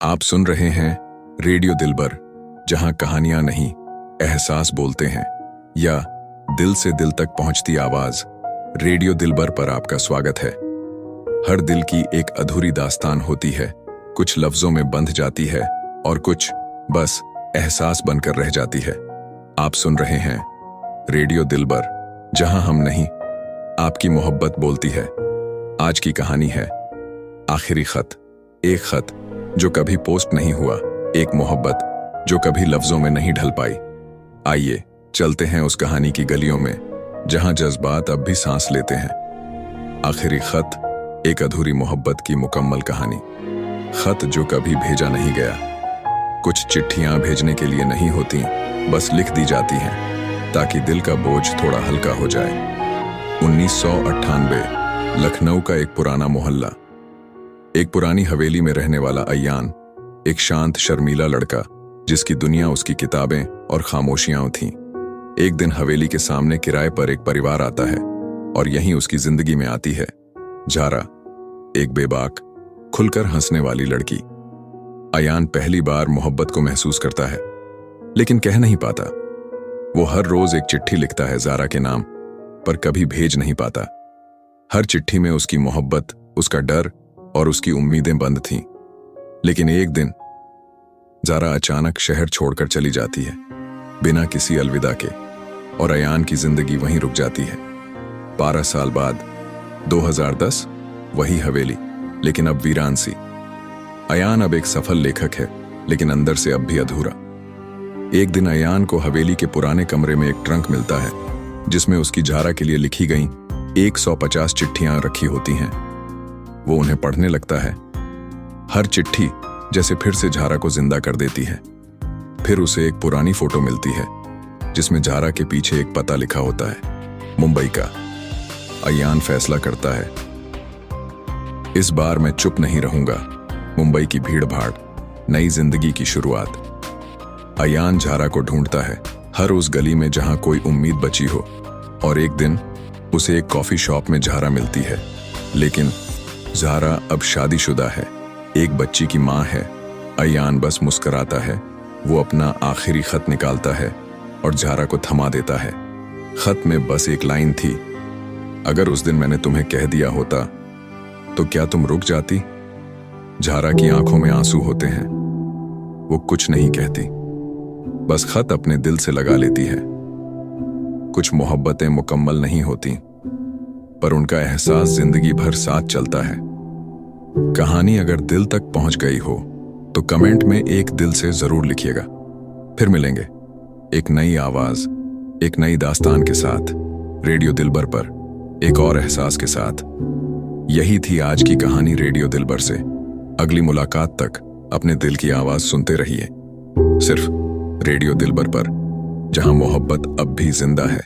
आप सुन रहे हैं रेडियो दिलबर, जहां कहानियां नहीं एहसास बोलते हैं, या दिल से दिल तक पहुंचती आवाज। रेडियो दिलबर पर आपका स्वागत है। हर दिल की एक अधूरी दास्तान होती है, कुछ लफ्जों में बंध जाती है और कुछ बस एहसास बनकर रह जाती है। आप सुन रहे हैं रेडियो दिलबर, जहां हम नहीं आपकी मोहब्बत बोलती है। आज की कहानी है आखिरी खत। एक खत जो कभी पोस्ट नहीं हुआ, एक मोहब्बत जो कभी लफ्जों में नहीं ढल पाई। आइए चलते हैं उस कहानी की गलियों में जहां जज्बात अब भी सांस लेते हैं। आखिरी खत, एक अधूरी मोहब्बत की मुकम्मल कहानी। खत जो कभी भेजा नहीं गया। कुछ चिट्ठियां भेजने के लिए नहीं होती, बस लिख दी जाती हैं ताकि दिल का बोझ थोड़ा हल्का हो जाए। 1998, लखनऊ का एक पुराना मोहल्ला। एक पुरानी हवेली में रहने वाला अयान, एक शांत शर्मीला लड़का जिसकी दुनिया उसकी किताबें और खामोशियां थीं। एक दिन हवेली के सामने किराए पर एक परिवार आता है और यहीं उसकी जिंदगी में आती है जारा, एक बेबाक, खुलकर हंसने वाली लड़की। अयान पहली बार मोहब्बत को महसूस करता है, लेकिन कह नहीं पाता। वो हर रोज एक चिट्ठी लिखता है जारा के नाम, पर कभी भेज नहीं पाता। हर चिट्ठी में उसकी मोहब्बत, उसका डर और उसकी उम्मीदें बंद थीं। लेकिन एक दिन जारा अचानक शहर छोड़कर चली जाती है, बिना किसी अलविदा के, और अयान की जिंदगी वहीं रुक जाती है। 12 साल बाद 2010, वही हवेली, लेकिन अब वीरान सी। अयान अब एक सफल लेखक है, लेकिन अंदर से अब भी अधूरा। एक दिन अयान को हवेली के पुराने कमरे में एक ट्रंक मिलता है जिसमें उसकी जारा के लिए लिखी गई 150 चिट्ठियां रखी होती हैं। वो उन्हें पढ़ने लगता है। हर चिट्ठी जैसे फिर से जारा को जिंदा कर देती है। फिर उसे एक पुरानी फोटो मिलती है जिसमें जारा के पीछे एक पता लिखा होता है, मुंबई का। अयान फैसला करता है, इस बार मैं चुप नहीं रहूंगा। मुंबई की भीड़ भाड़, नई जिंदगी की शुरुआत। अयान जारा को ढूंढता है, हर उस गली में जहां कोई उम्मीद बची हो। और एक दिन उसे एक कॉफी शॉप में जारा मिलती है, लेकिन जारा अब शादीशुदा है, एक बच्ची की मां है। अयान बस मुस्कुराता है। वो अपना आखिरी खत निकालता है और जारा को थमा देता है। खत में बस एक लाइन थी, अगर उस दिन मैंने तुम्हें कह दिया होता तो क्या तुम रुक जाती। जारा की आंखों में आंसू होते हैं। वो कुछ नहीं कहती, बस खत अपने दिल से लगा लेती है। कुछ मोहब्बतें मुकम्मल नहीं होती, पर उनका एहसास जिंदगी भर साथ चलता है। कहानी अगर दिल तक पहुंच गई हो तो कमेंट में एक दिल से जरूर लिखिएगा। फिर मिलेंगे एक नई आवाज, एक नई दास्तान के साथ, रेडियो दिलबर पर, एक और एहसास के साथ। यही थी आज की कहानी रेडियो दिलबर से। अगली मुलाकात तक अपने दिल की आवाज सुनते रहिए, सिर्फ रेडियो दिलबर पर, जहां मोहब्बत अब भी जिंदा है।